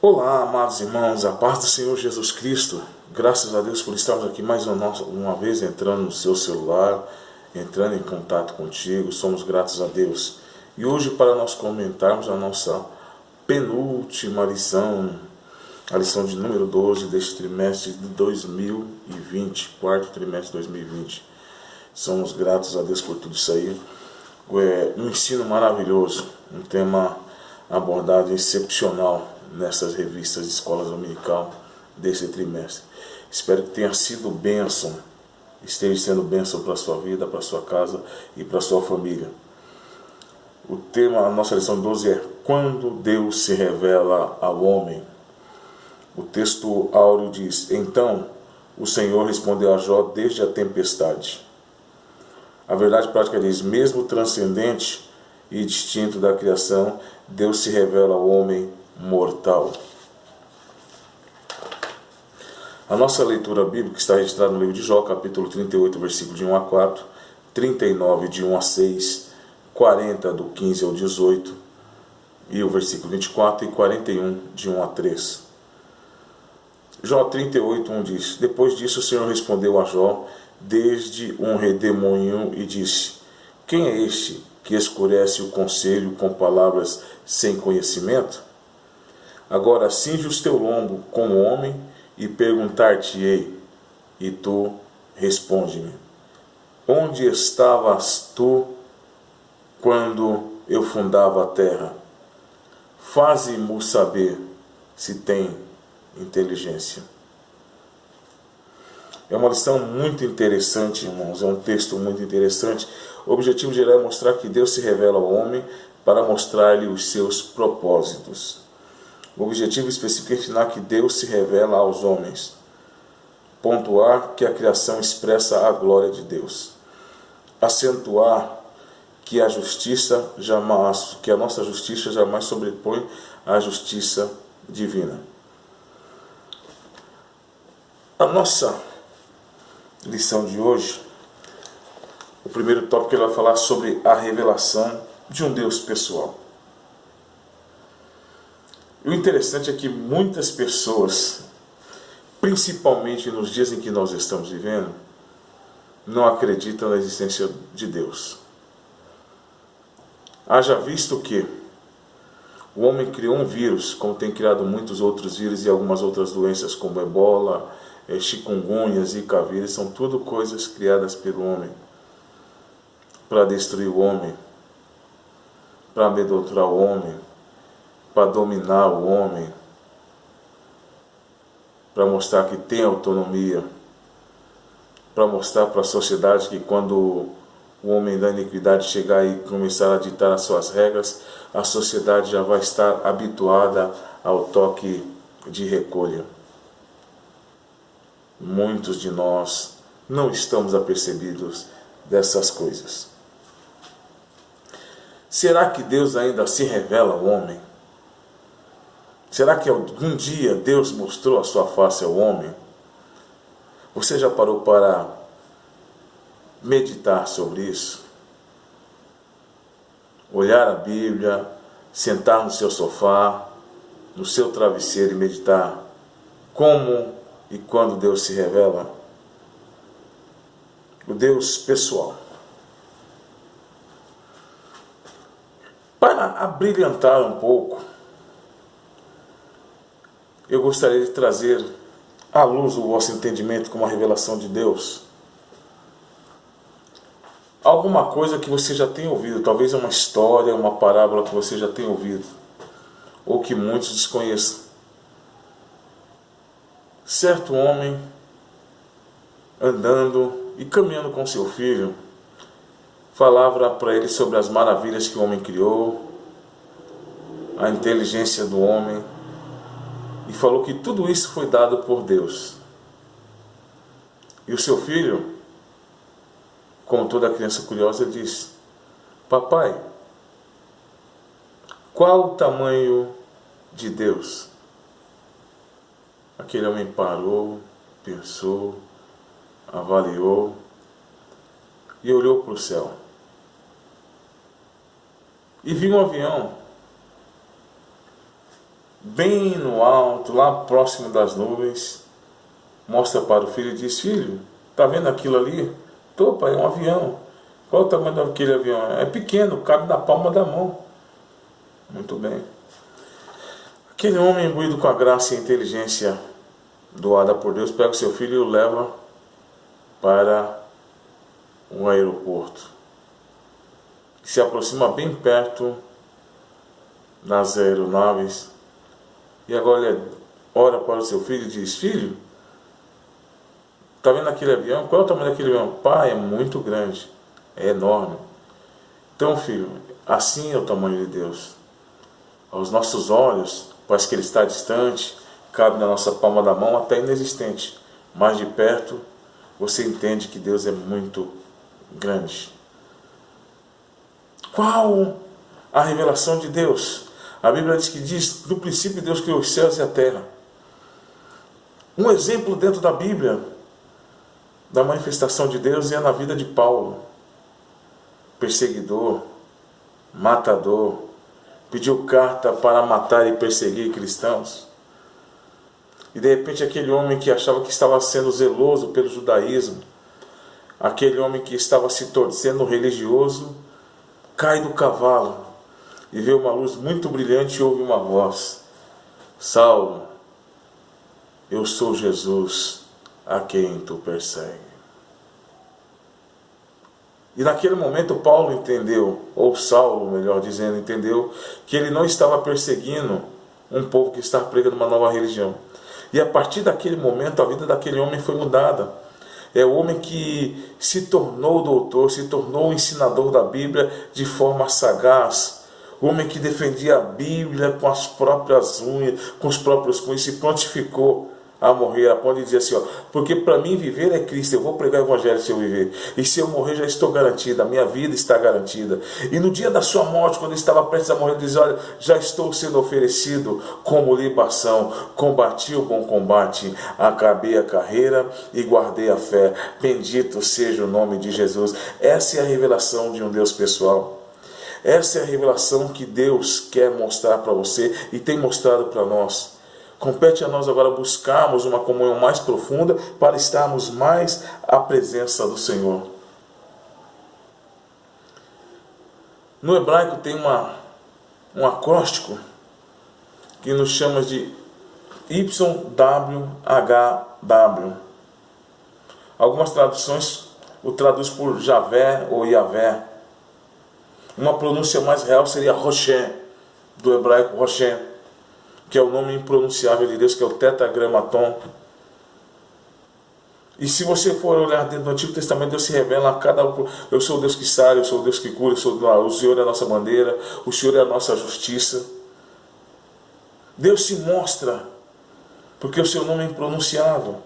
Olá, amados irmãos, a paz do Senhor Jesus Cristo. Graças a Deus por estarmos aqui mais uma vez entrando no seu celular, entrando em contato contigo. Somos gratos a Deus. E hoje, para nós comentarmos a nossa penúltima lição, a lição de número 12 deste trimestre de 2020, quarto trimestre de 2020. Somos gratos a Deus por tudo isso aí. Um ensino maravilhoso, um tema abordado excepcional nessas revistas de escola dominical desse trimestre. Espero que tenha sido bênção, esteja sendo bênção para a sua vida, para a sua casa e para a sua família. O tema da nossa lição 12 é Quando Deus se revela ao homem. O texto áureo diz: Então o Senhor respondeu a Jó desde a tempestade. A verdade prática diz: mesmo transcendente e distinto da criação, Deus se revela ao homem mortal. A nossa leitura bíblica está registrada no livro de Jó, capítulo 38, versículo de 1 a 4, 39, de 1 a 6, 40, do 15 ao 18, e o versículo 24 e 41, de 1 a 3. Jó 38, 1 diz: Depois disso o Senhor respondeu a Jó desde um redemoinho e disse: Quem é este que escurece o conselho com palavras sem conhecimento? Agora cinge o teu lombo como homem e perguntar-te-ei, e tu responde-me. Onde estavas tu quando eu fundava a terra? Faze-mo saber se tem inteligência. É uma lição muito interessante, irmãos, é um texto muito interessante. O objetivo geral é mostrar que Deus se revela ao homem para mostrar-lhe os seus propósitos. O objetivo específico é ensinar que Deus se revela aos homens. Pontuar que a criação expressa a glória de Deus. Acentuar que a nossa justiça jamais sobrepõe à justiça divina. A nossa lição de hoje, o primeiro tópico, ele vai falar sobre a revelação de um Deus pessoal. E o interessante é que muitas pessoas, principalmente nos dias em que nós estamos vivendo, não acreditam na existência de Deus. Haja visto que o homem criou um vírus, como tem criado muitos outros vírus e algumas outras doenças, como ebola, chikungunya, zika vírus, são tudo coisas criadas pelo homem para destruir o homem, para amedrontar o homem, para dominar o homem, para mostrar que tem autonomia, para mostrar para a sociedade que quando o homem da iniquidade chegar e começar a ditar as suas regras, a sociedade já vai estar habituada ao toque de recolha. Muitos de nós não estamos apercebidos dessas coisas. Será que Deus ainda se revela ao homem? Será que algum dia Deus mostrou a sua face ao homem? Você já parou para meditar sobre isso? Olhar a Bíblia, sentar no seu sofá, no seu travesseiro e meditar como e quando Deus se revela? O Deus pessoal. Para abrilhantar um pouco, eu gostaria de trazer à luz o vosso entendimento como a revelação de Deus. Alguma coisa que você já tenha ouvido, talvez uma história, uma parábola que você já tenha ouvido, ou que muitos desconheçam. Certo homem, andando e caminhando com seu filho, falava para ele sobre as maravilhas que o homem criou, a inteligência do homem, e falou que tudo isso foi dado por Deus. E o seu filho, como toda criança curiosa, disse: Papai, qual o tamanho de Deus? Aquele homem parou, pensou, avaliou e olhou para o céu. E viu um avião bem no alto, lá próximo das nuvens, mostra para o filho e diz: filho, está vendo aquilo ali? Tô, pai, é um avião. Qual o tamanho daquele avião? É pequeno, cabe na palma da mão. Muito bem. Aquele homem imbuído com a graça e a inteligência doada por Deus pega o seu filho e o leva para um aeroporto. Se aproxima bem perto das aeronaves e agora ele ora para o seu filho e diz: filho, está vendo aquele avião? Qual é o tamanho daquele avião? Pai, é muito grande, é enorme. Então, filho, assim é o tamanho de Deus. Aos nossos olhos, parece que Ele está distante, cabe na nossa palma da mão, até inexistente. Mas de perto, você entende que Deus é muito grande. Qual a revelação de Deus? A Bíblia diz, no princípio Deus criou os céus e a terra. Um exemplo dentro da Bíblia da manifestação de Deus é na vida de Paulo. Perseguidor, matador, pediu carta para matar e perseguir cristãos. E de repente aquele homem que achava que estava sendo zeloso pelo judaísmo, aquele homem que estava se torcendo religioso, cai do cavalo e vê uma luz muito brilhante e ouve uma voz: Saulo, eu sou Jesus a quem tu persegue. E naquele momento Paulo entendeu, ou Saulo, melhor dizendo, entendeu que ele não estava perseguindo um povo que estava pregando uma nova religião. E a partir daquele momento a vida daquele homem foi mudada. É o homem que se tornou doutor, se tornou ensinador da Bíblia de forma sagaz. O homem que defendia a Bíblia com as próprias unhas, com os próprios punhos, se prontificou a morrer, a ponto de dizer assim, porque para mim viver é Cristo, eu vou pregar o Evangelho se eu viver, e se eu morrer já estou garantido, a minha vida está garantida. E no dia da sua morte, quando ele estava prestes a morrer, ele diz: olha, já estou sendo oferecido como libação, combati o bom combate, acabei a carreira e guardei a fé, bendito seja o nome de Jesus. Essa é a revelação de um Deus pessoal. Essa é a revelação que Deus quer mostrar para você e tem mostrado para nós. Compete a nós agora buscarmos uma comunhão mais profunda para estarmos mais à presença do Senhor. No hebraico tem um acróstico que nos chama de YWHW. Algumas traduções o traduz por Javé ou Yavé. Uma pronúncia mais real seria Roshem, do hebraico Roshem, que é o nome impronunciável de Deus, que é o tetragramaton. E se você for olhar dentro do Antigo Testamento, Deus se revela a cada um. Eu sou o Deus que sara, eu sou o Deus que cura, o Senhor é a nossa bandeira, o Senhor é a nossa justiça. Deus se mostra, porque o seu nome é impronunciável.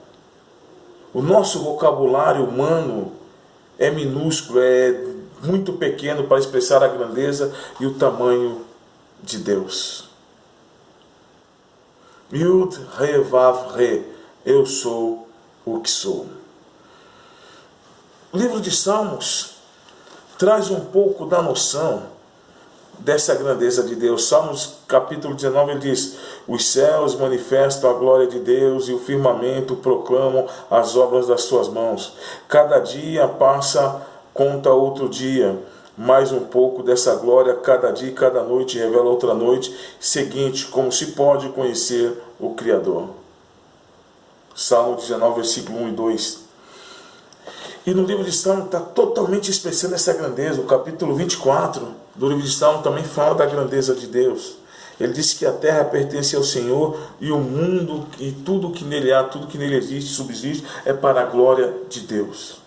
O nosso vocabulário humano é minúsculo, é muito pequeno para expressar a grandeza e o tamanho de Deus. Yud, Re, Vav, Re, eu sou o que sou. O livro de Salmos traz um pouco da noção dessa grandeza de Deus. Salmos capítulo 19, ele diz: os céus manifestam a glória de Deus e o firmamento proclamam as obras das suas mãos. Cada dia passa, conta outro dia. Mais um pouco dessa glória, cada dia e cada noite revela outra noite seguinte, como se pode conhecer o Criador. Salmo 19, versículo 1 e 2. E no livro de Salmo está totalmente expressando essa grandeza. O capítulo 24 do livro de Salmo também fala da grandeza de Deus. Ele diz que a terra pertence ao Senhor e o mundo e tudo que nele há, tudo que nele existe, subsiste, é para a glória de Deus.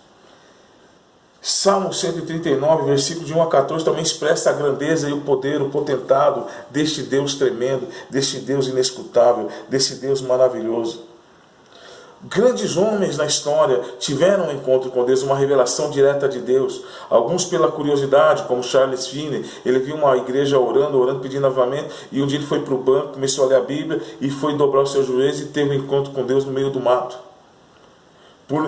Salmo 139, versículo de 1 a 14, também expressa a grandeza e o poder, o potentado deste Deus tremendo, deste Deus inescrutável, desse Deus maravilhoso. Grandes homens na história tiveram um encontro com Deus, uma revelação direta de Deus. Alguns pela curiosidade, como Charles Finney, ele viu uma igreja orando, pedindo avivamento, e um dia ele foi para o banco, começou a ler a Bíblia, e foi dobrar os seus joelhos e teve um encontro com Deus no meio do mato.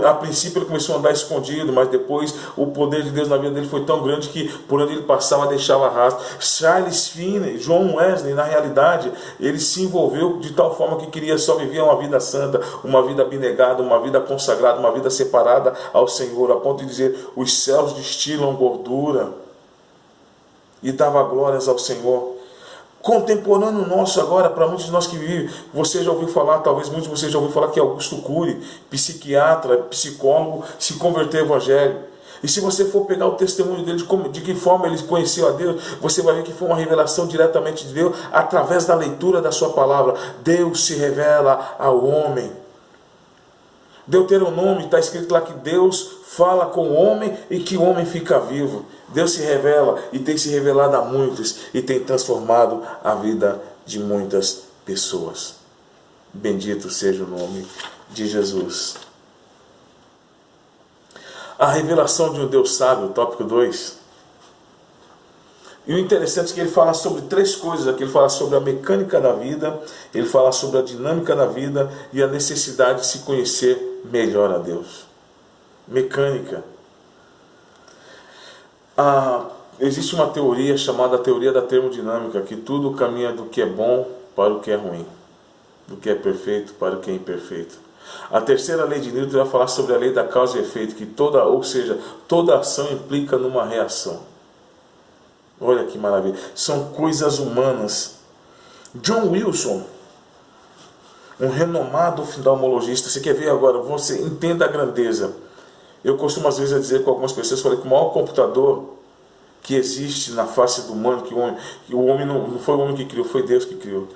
A princípio ele começou a andar escondido, mas depois o poder de Deus na vida dele foi tão grande que por onde ele passava deixava rastro. Charles Finney, John Wesley, na realidade, ele se envolveu de tal forma que queria só viver uma vida santa, uma vida abnegada, uma vida consagrada, uma vida separada ao Senhor, a ponto de dizer: os céus destilam gordura, e dava glórias ao Senhor. Contemporâneo nosso agora, para muitos de nós que vivem, você já ouviu falar, talvez muitos de vocês já ouviram falar que Augusto Cury, psiquiatra, psicólogo, se converteu ao Evangelho. E se você for pegar o testemunho dele, de que forma ele conheceu a Deus, você vai ver que foi uma revelação diretamente de Deus, através da leitura da sua palavra. Deus se revela ao homem. Deuteronômio está escrito lá que Deus fala com o homem e que o homem fica vivo. Deus se revela e tem se revelado a muitos e tem transformado a vida de muitas pessoas. Bendito seja o nome de Jesus. A revelação de um Deus sábio, tópico 2. E o interessante é que ele fala sobre 3 coisas aqui. Ele fala sobre a mecânica da vida, ele fala sobre a dinâmica da vida e a necessidade de se conhecer melhor a Deus. Mecânica. Existe uma teoria chamada teoria da termodinâmica, que tudo caminha do que é bom para o que é ruim, do que é perfeito para o que é imperfeito. A terceira lei de Newton vai falar sobre a lei da causa e efeito, que toda ação implica numa reação. Olha que maravilha. São coisas humanas. John Wilson, um renomado oftalmologista, você quer ver agora, você entenda a grandeza. Eu costumo às vezes dizer com algumas pessoas, falei que o maior computador que existe na face do humano, que o homem não foi o homem que criou, foi Deus que criou.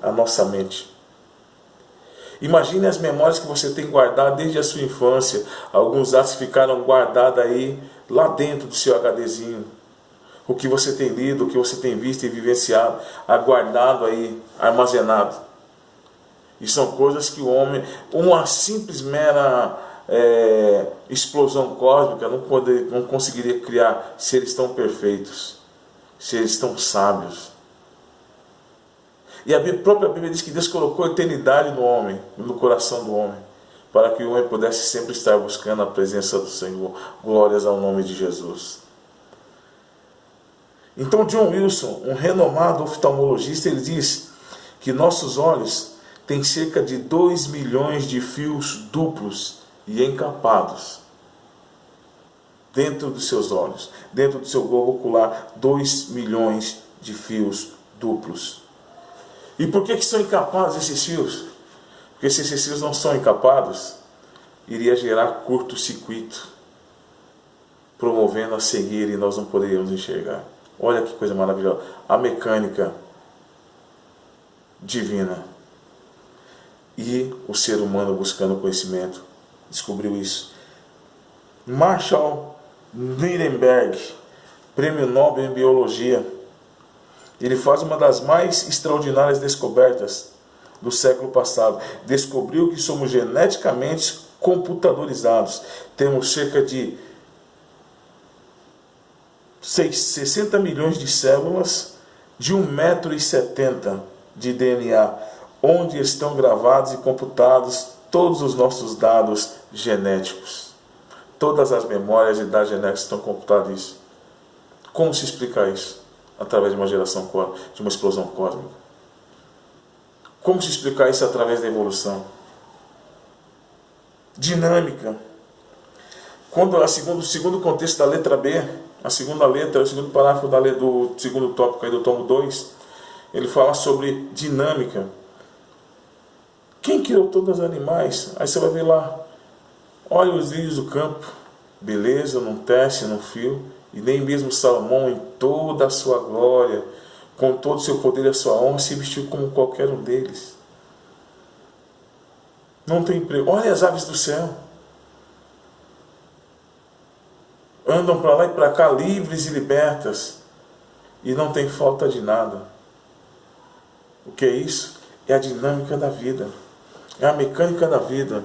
A nossa mente. Imagine as memórias que você tem guardado desde a sua infância. Alguns atos ficaram guardados aí, lá dentro do seu HDzinho. O que você tem lido, o que você tem visto e vivenciado, aguardado aí, armazenado. E são coisas que o homem, uma simples mera explosão cósmica não conseguiria criar se eles estão perfeitos, se eles estão sábios. E a própria Bíblia diz que Deus colocou a eternidade no homem, no coração do homem, para que o homem pudesse sempre estar buscando a presença do Senhor. Glórias ao nome de Jesus. Então John Wilson, um renomado oftalmologista, ele diz que nossos olhos têm cerca de 2 milhões de fios duplos e encapados dentro dos seus olhos, dentro do seu globo ocular, 2 milhões de fios duplos. E por que são encapados esses fios? Porque se esses fios não são encapados, iria gerar curto-circuito, promovendo a cegueira e nós não poderíamos enxergar. Olha que coisa maravilhosa. A mecânica divina. E o ser humano buscando conhecimento descobriu isso. Marshall Nirenberg, Prêmio Nobel em Biologia, ele faz uma das mais extraordinárias descobertas do século passado. Descobriu que somos geneticamente computadorizados. Temos cerca de 60 milhões de células de 1,70 m de DNA, onde estão gravados e computados todos os nossos dados genéticos. Todas as memórias e dados genéticos estão computados nisso. Como se explica isso? Através de uma de uma explosão cósmica. Como se explicar isso através da evolução? Dinâmica. Quando o segundo contexto da letra B, a segunda letra, o segundo parágrafo do segundo tópico aí do tomo 2, ele fala sobre dinâmica. Quem criou todos os animais? Aí você vai ver lá, olha os lírios do campo, beleza, não tece, não fio, e nem mesmo Salomão em toda a sua glória, com todo o seu poder e a sua honra, se vestiu como qualquer um deles. Não tem emprego. Olha as aves do céu. Andam para lá e para cá, livres e libertas, e não tem falta de nada. O que é isso? É a dinâmica da vida, é a mecânica da vida.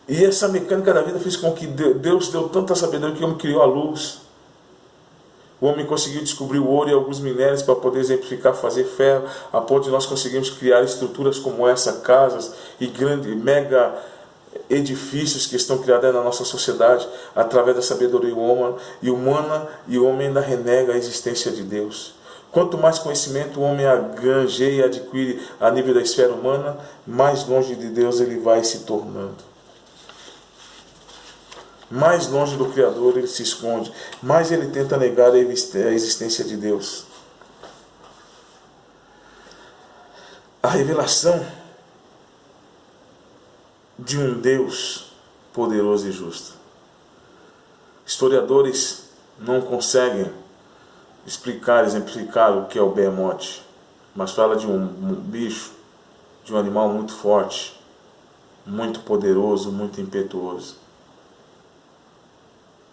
E essa mecânica da vida fez com que Deus deu tanta sabedoria que o homem criou a luz. O homem conseguiu descobrir o ouro e alguns minérios para poder exemplificar, fazer ferro, a ponto de nós conseguirmos criar estruturas como essa, casas e grandes, mega edifícios que estão criados na nossa sociedade através da sabedoria humana, e o homem ainda renega a existência de Deus. Quanto mais conhecimento o homem agranjeia e adquire a nível da esfera humana, mais longe de Deus ele vai se tornando. Mais longe do Criador ele se esconde, mais ele tenta negar a existência de Deus. A revelação de um Deus poderoso e justo. Historiadores não conseguem exemplificar o que é o Behemoth, mas fala de um bicho, de um animal muito forte, muito poderoso, muito impetuoso.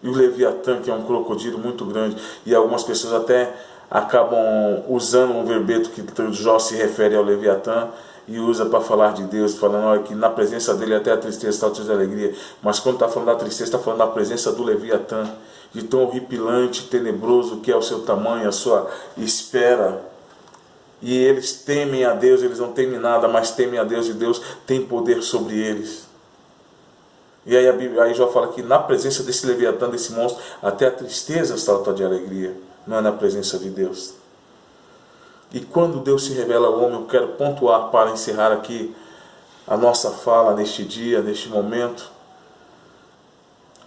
E o Leviatã, que é um crocodilo muito grande, e algumas pessoas até acabam usando um verbeto que Jó se refere ao Leviatã e usa para falar de Deus, falando olha, que na presença dele até a tristeza está cheia de alegria. Mas quando está falando da tristeza, está falando da presença do Leviatã, de tão horripilante, tenebroso que é o seu tamanho, a sua espera. E eles temem a Deus, eles não temem nada, mas temem a Deus, e Deus tem poder sobre eles. E aí Jó fala que na presença desse Leviatã, desse monstro, até a tristeza salta de alegria. Não é na presença de Deus. E quando Deus se revela ao homem, eu quero pontuar para encerrar aqui a nossa fala neste dia, neste momento.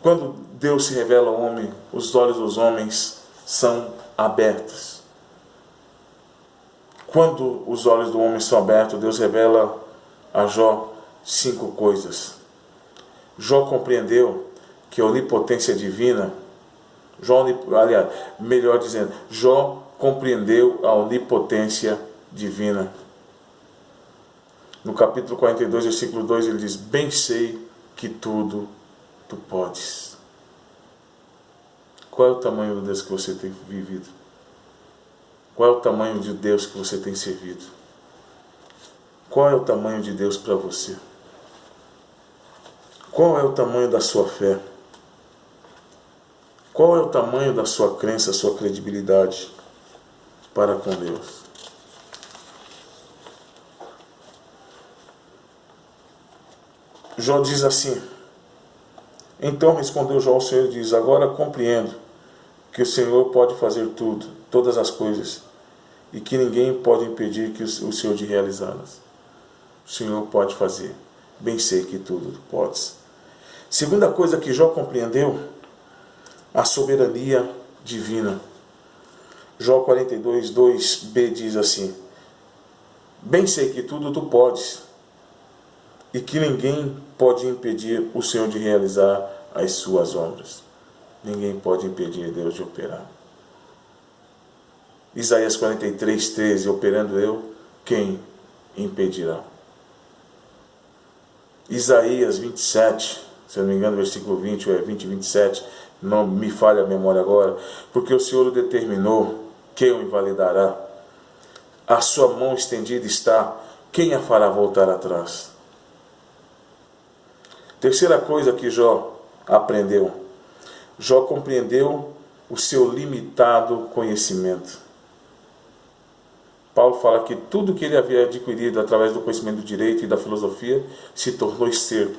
Quando Deus se revela ao homem, os olhos dos homens são abertos. Quando os olhos do homem são abertos, Deus revela a Jó 5 coisas. Jó compreendeu que a onipotência divina, Jó compreendeu a onipotência divina. No capítulo 42, versículo 2, ele diz: bem sei que tudo tu podes. Qual é o tamanho do Deus que você tem vivido? Qual é o tamanho de Deus que você tem servido? Qual é o tamanho de Deus para você? Qual é o tamanho da sua fé? Qual é o tamanho da sua crença, sua credibilidade para com Deus? Jó diz assim: então respondeu Jó ao Senhor e diz: agora compreendo que o Senhor pode fazer tudo, todas as coisas, e que ninguém pode impedir que o Senhor de realizá-las. O Senhor pode fazer. Bem sei que tudo tu podes. Segunda coisa que Jó compreendeu, a soberania divina. Jó 42, 2b diz assim: bem sei que tudo tu podes, e que ninguém pode impedir o Senhor de realizar as suas obras. Ninguém pode impedir Deus de operar. Isaías 43, 13, operando eu, quem impedirá? Isaías 27, se eu não me engano, versículo 20, ou é 20 e 27, não me falha a memória agora, porque o Senhor o determinou, quem o invalidará? A sua mão estendida está, quem a fará voltar atrás? Terceira coisa que Jó aprendeu. Jó compreendeu o seu limitado conhecimento. Paulo fala que tudo que ele havia adquirido através do conhecimento do direito e da filosofia se tornou esterco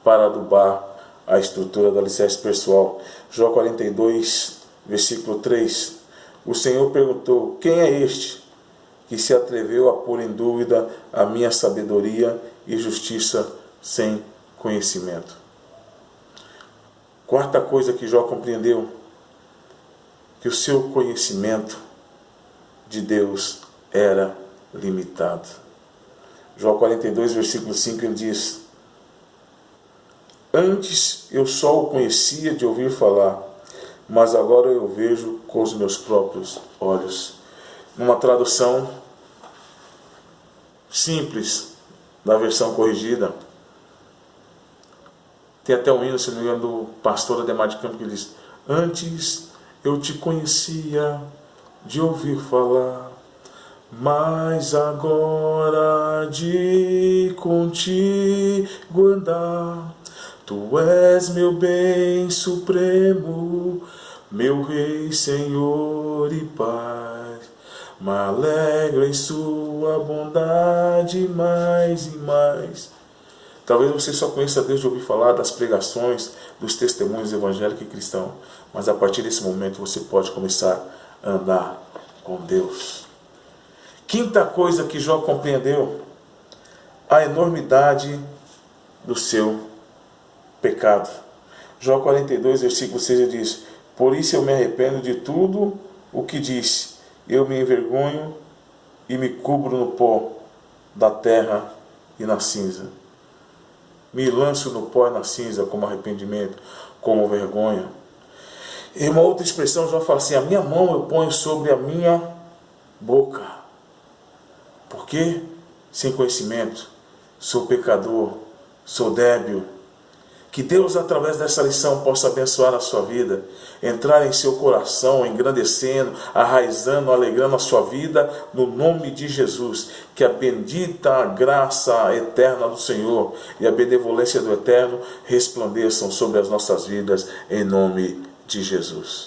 para adubar a estrutura do alicerce pessoal. Jó 42, versículo 3. O Senhor perguntou: quem é este que se atreveu a pôr em dúvida a minha sabedoria e justiça sem conhecimento? Quarta coisa que Jó compreendeu, que o seu conhecimento de Deus era limitado. Jó 42, versículo 5, ele diz: antes eu só o conhecia de ouvir falar, mas agora eu vejo com os meus próprios olhos. Numa tradução simples da versão corrigida, tem até um hino, se não me engano, do pastor Ademar de Campos, que diz: antes eu te conhecia de ouvir falar, mas agora de contigo andar. Tu és meu bem supremo, meu Rei, Senhor e Pai. Me alegra em sua bondade mais e mais. Talvez você só conheça Deus de ouvir falar das pregações, dos testemunhos evangélicos e cristãos, mas a partir desse momento você pode começar a andar com Deus. Quinta coisa que Jó compreendeu: a enormidade do seu pecado. Jó 42, versículo 6 diz: por isso eu me arrependo de tudo o que disse, eu me envergonho e me cubro no pó da terra e na cinza. Me lanço no pó e na cinza como arrependimento, como vergonha. Em uma outra expressão, Jó fala assim: a minha mão eu ponho sobre a minha boca. Por quê? Sem conhecimento, sou pecador, sou débil. Que Deus, através dessa lição, possa abençoar a sua vida, entrar em seu coração, engrandecendo, arraizando, alegrando a sua vida, no nome de Jesus. Que a bendita graça eterna do Senhor e a benevolência do Eterno resplandeçam sobre as nossas vidas, em nome de Jesus.